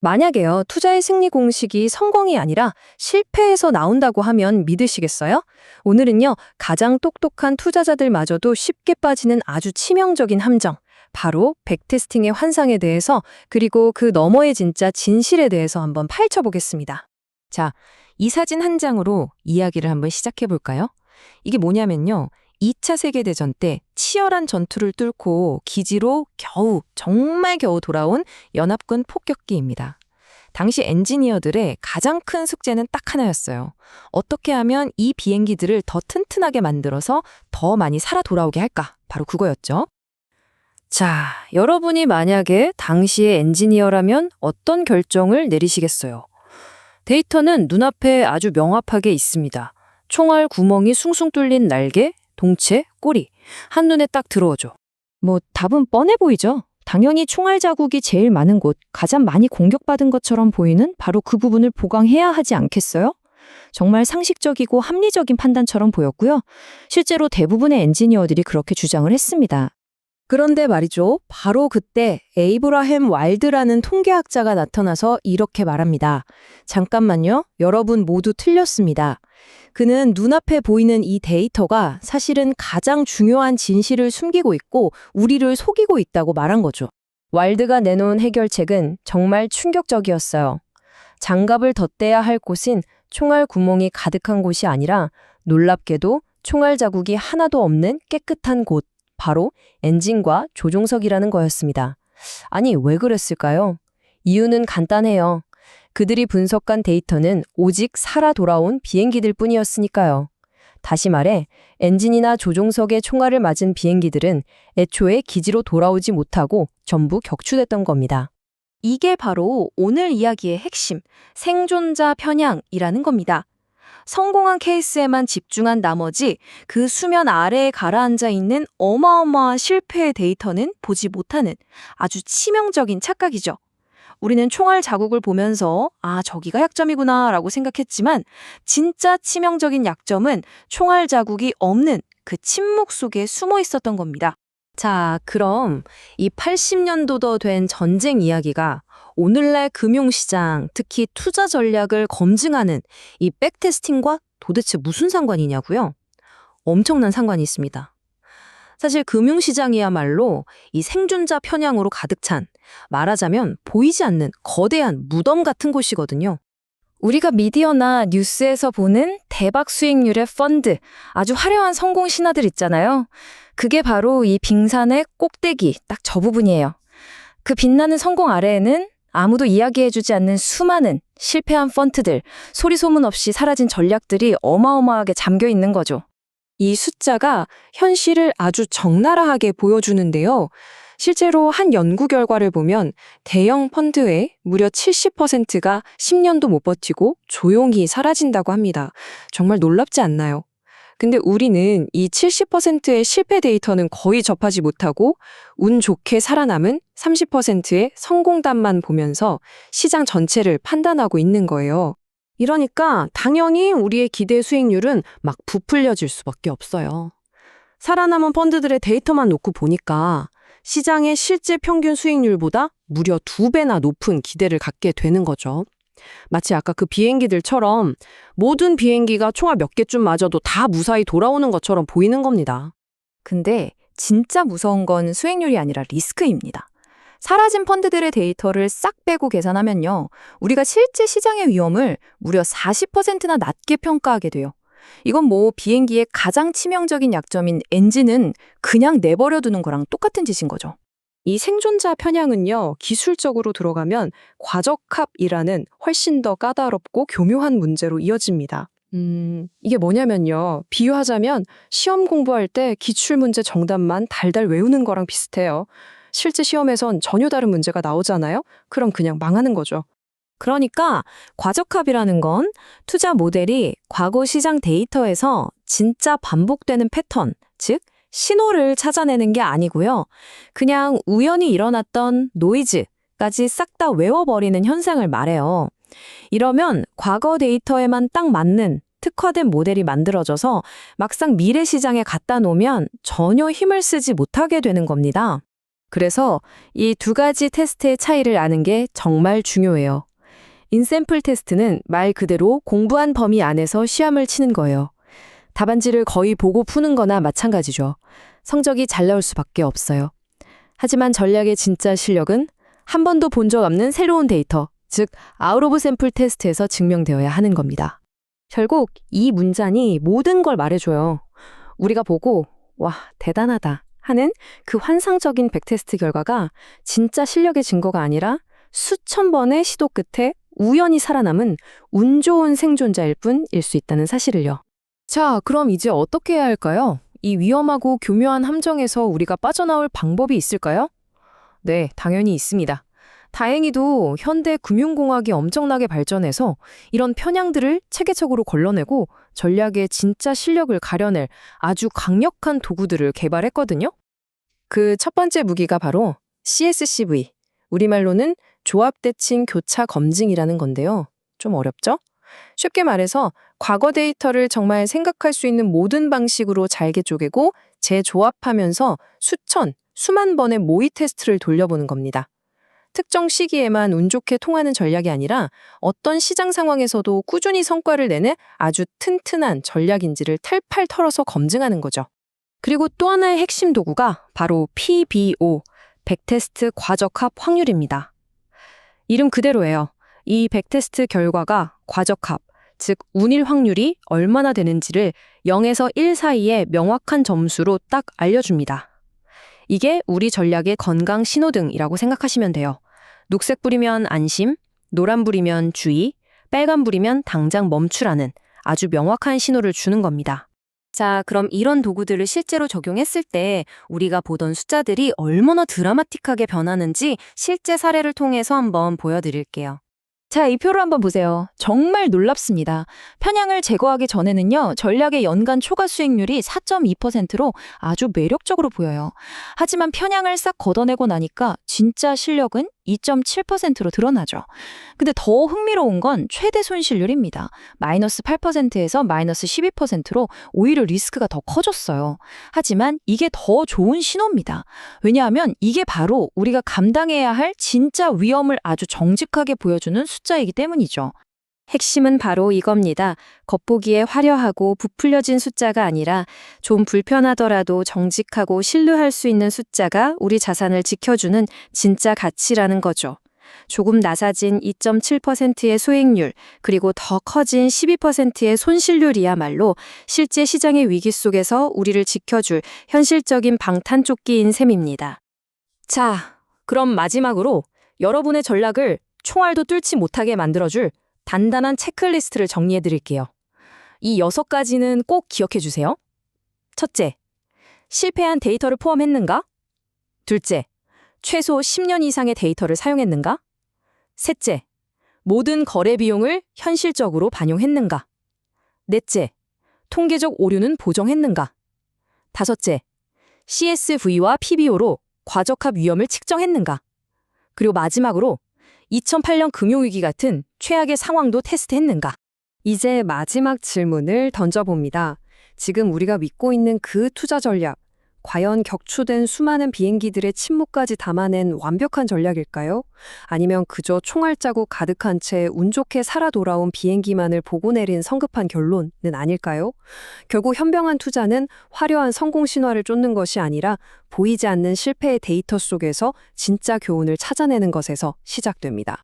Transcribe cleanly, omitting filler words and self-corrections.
만약에요, 투자의 승리 공식이 성공이 아니라 실패에서 나온다고 하면 믿으시겠어요? 오늘은요, 가장 똑똑한 투자자들마저도 쉽게 빠지는 아주 치명적인 함정, 바로 백테스팅의 환상에 대해서, 그리고 그 너머의 진짜 진실에 대해서 한번 파헤쳐보겠습니다. 자, 이 사진 한 장으로 이야기를 한번 시작해 볼까요? 이게 뭐냐면요. 2차 세계대전 때 치열한 전투를 뚫고 기지로 정말 겨우 돌아온 연합군 폭격기입니다. 당시 엔지니어들의 가장 큰 숙제는 딱 하나였어요. 어떻게 하면 이 비행기들을 더 튼튼하게 만들어서 더 많이 살아 돌아오게 할까? 바로 그거였죠. 자, 여러분이 만약에 당시의 엔지니어라면 어떤 결정을 내리시겠어요? 데이터는 눈앞에 아주 명확하게 있습니다. 총알 구멍이 숭숭 뚫린 날개, 동체, 꼬리. 한눈에 딱 들어오죠. 뭐 답은 뻔해 보이죠? 당연히 총알 자국이 제일 많은 곳, 가장 많이 공격받은 것처럼 보이는 바로 그 부분을 보강해야 하지 않겠어요? 정말 상식적이고 합리적인 판단처럼 보였고요. 실제로 대부분의 엔지니어들이 그렇게 주장을 했습니다. 그런데 말이죠. 바로 그때 에이브라햄 와일드라는 통계학자가 나타나서 이렇게 말합니다. 잠깐만요. 여러분 모두 틀렸습니다. 그는 눈앞에 보이는 이 데이터가 사실은 가장 중요한 진실을 숨기고 있고 우리를 속이고 있다고 말한 거죠. 와일드가 내놓은 해결책은 정말 충격적이었어요. 장갑을 덧대야 할 곳은 총알 구멍이 가득한 곳이 아니라 놀랍게도 총알 자국이 하나도 없는 깨끗한 곳, 바로 엔진과 조종석이라는 거였습니다. 아니, 왜 그랬을까요? 이유는 간단해요. 그들이 분석한 데이터는 오직 살아 돌아온 비행기들 뿐이었으니까요. 다시 말해, 엔진이나 조종석에 총알을 맞은 비행기들은 애초에 기지로 돌아오지 못하고 전부 격추됐던 겁니다. 이게 바로 오늘 이야기의 핵심, 생존자 편향이라는 겁니다. 성공한 케이스에만 집중한 나머지 그 수면 아래에 가라앉아 있는 어마어마한 실패의 데이터는 보지 못하는 아주 치명적인 착각이죠. 우리는 총알 자국을 보면서 저기가 약점이구나 라고 생각했지만 진짜 치명적인 약점은 총알 자국이 없는 그 침묵 속에 숨어 있었던 겁니다. 자, 그럼 이 80년도도 된 전쟁 이야기가 오늘날 금융시장, 특히 투자 전략을 검증하는 이 백테스팅과 도대체 무슨 상관이냐고요? 엄청난 상관이 있습니다. 사실 금융시장이야말로 이 생존자 편향으로 가득 찬, 말하자면 보이지 않는 거대한 무덤 같은 곳이거든요. 우리가 미디어나 뉴스에서 보는 대박 수익률의 펀드, 아주 화려한 성공 신화들 있잖아요. 그게 바로 이 빙산의 꼭대기, 딱 저 부분이에요. 그 빛나는 성공 아래에는 아무도 이야기해주지 않는 수많은 실패한 펀드들, 소리 소문 없이 사라진 전략들이 어마어마하게 잠겨 있는 거죠. 이 숫자가 현실을 아주 적나라하게 보여주는데요. 실제로 한 연구 결과를 보면 대형 펀드의 무려 70%가 10년도 못 버티고 조용히 사라진다고 합니다. 정말 놀랍지 않나요? 근데 우리는 이 70%의 실패 데이터는 거의 접하지 못하고 운 좋게 살아남은 30%의 성공담만 보면서 시장 전체를 판단하고 있는 거예요. 이러니까 당연히 우리의 기대 수익률은 막 부풀려질 수밖에 없어요. 살아남은 펀드들의 데이터만 놓고 보니까 시장의 실제 평균 수익률보다 무려 2배나 높은 기대를 갖게 되는 거죠. 마치 아까 그 비행기들처럼 모든 비행기가 총알 몇 개쯤 맞아도 다 무사히 돌아오는 것처럼 보이는 겁니다. 근데 진짜 무서운 건 수익률이 아니라 리스크입니다. 사라진 펀드들의 데이터를 싹 빼고 계산하면요, 우리가 실제 시장의 위험을 무려 40%나 낮게 평가하게 돼요. 이건 뭐 비행기의 가장 치명적인 약점인 엔진은 그냥 내버려 두는 거랑 똑같은 짓인 거죠. 이 생존자 편향은요, 기술적으로 들어가면 과적합이라는 훨씬 더 까다롭고 교묘한 문제로 이어집니다. 이게 뭐냐면요, 비유하자면 시험 공부할 때 기출문제 정답만 달달 외우는 거랑 비슷해요. 실제 시험에선 전혀 다른 문제가 나오잖아요? 그럼 그냥 망하는 거죠. 그러니까 과적합이라는 건 투자 모델이 과거 시장 데이터에서 진짜 반복되는 패턴, 즉 신호를 찾아내는 게 아니고요. 그냥 우연히 일어났던 노이즈까지 싹 다 외워버리는 현상을 말해요. 이러면 과거 데이터에만 딱 맞는 특화된 모델이 만들어져서 막상 미래 시장에 갖다 놓으면 전혀 힘을 쓰지 못하게 되는 겁니다. 그래서 이 두 가지 테스트의 차이를 아는 게 정말 중요해요. 인샘플 테스트는 말 그대로 공부한 범위 안에서 시험을 치는 거예요. 답안지를 거의 보고 푸는 거나 마찬가지죠. 성적이 잘 나올 수밖에 없어요. 하지만 전략의 진짜 실력은 한 번도 본 적 없는 새로운 데이터, 즉 아웃 오브 샘플 테스트에서 증명되어야 하는 겁니다. 결국 이 문장이 모든 걸 말해줘요. 우리가 보고 와, 대단하다 하는 그 환상적인 백테스트 결과가 진짜 실력의 증거가 아니라 수천 번의 시도 끝에 우연히 살아남은 운 좋은 생존자일 뿐일 수 있다는 사실을요. 자, 그럼 이제 어떻게 해야 할까요? 이 위험하고 교묘한 함정에서 우리가 빠져나올 방법이 있을까요? 네, 당연히 있습니다. 다행히도 현대 금융공학이 엄청나게 발전해서 이런 편향들을 체계적으로 걸러내고 전략의 진짜 실력을 가려낼 아주 강력한 도구들을 개발했거든요. 그 첫 번째 무기가 바로 CSCV, 우리말로는 조합대칭 교차 검증이라는 건데요. 좀 어렵죠? 쉽게 말해서 과거 데이터를 정말 생각할 수 있는 모든 방식으로 잘게 쪼개고 재조합하면서 수만 번의 모의 테스트를 돌려보는 겁니다. 특정 시기에만 운 좋게 통하는 전략이 아니라 어떤 시장 상황에서도 꾸준히 성과를 내는 아주 튼튼한 전략인지를 탈탈 털어서 검증하는 거죠. 그리고 또 하나의 핵심 도구가 바로 PBO, 백테스트 과적합 확률입니다. 이름 그대로예요. 이 백테스트 결과가 과적합, 즉 운일 확률이 얼마나 되는지를 0에서 1 사이의 명확한 점수로 딱 알려줍니다. 이게 우리 전략의 건강 신호등이라고 생각하시면 돼요. 녹색 불이면 안심, 노란 불이면 주의, 빨간 불이면 당장 멈추라는 아주 명확한 신호를 주는 겁니다. 자, 그럼 이런 도구들을 실제로 적용했을 때 우리가 보던 숫자들이 얼마나 드라마틱하게 변하는지 실제 사례를 통해서 한번 보여드릴게요. 자, 이 표를 한번 보세요. 정말 놀랍습니다. 편향을 제거하기 전에는요, 전략의 연간 초과 수익률이 4.2%로 아주 매력적으로 보여요. 하지만 편향을 싹 걷어내고 나니까 진짜 실력은 2.7%로 드러나죠. 근데 더 흥미로운 건 최대 손실률입니다. 마이너스 8%에서 마이너스 12%로 오히려 리스크가 더 커졌어요. 하지만 이게 더 좋은 신호입니다. 왜냐하면 이게 바로 우리가 감당해야 할 진짜 위험을 아주 정직하게 보여주는 숫자이기 때문이죠. 핵심은 바로 이겁니다. 겉보기에 화려하고 부풀려진 숫자가 아니라 좀 불편하더라도 정직하고 신뢰할 수 있는 숫자가 우리 자산을 지켜주는 진짜 가치라는 거죠. 조금 낮아진 2.7%의 수익률, 그리고 더 커진 12%의 손실률이야말로 실제 시장의 위기 속에서 우리를 지켜줄 현실적인 방탄조끼인 셈입니다. 자, 그럼 마지막으로 여러분의 전략을 총알도 뚫지 못하게 만들어줄 단단한 체크리스트를 정리해 드릴게요. 이 6가지는 꼭 기억해 주세요. 첫째, 실패한 데이터를 포함했는가? 둘째, 최소 10년 이상의 데이터를 사용했는가? 셋째, 모든 거래 비용을 현실적으로 반영했는가? 넷째, 통계적 오류는 보정했는가? 다섯째, CSV와 PBO로 과적합 위험을 측정했는가? 그리고 마지막으로 2008년 금융위기 같은 최악의 상황도 테스트했는가? 이제 마지막 질문을 던져봅니다. 지금 우리가 믿고 있는 그 투자 전략, 과연 격추된 수많은 비행기들의 침묵까지 담아낸 완벽한 전략일까요? 아니면 그저 총알자국 가득한 채 운 좋게 살아 돌아온 비행기만을 보고 내린 성급한 결론은 아닐까요? 결국 현명한 투자는 화려한 성공 신화를 쫓는 것이 아니라 보이지 않는 실패의 데이터 속에서 진짜 교훈을 찾아내는 것에서 시작됩니다.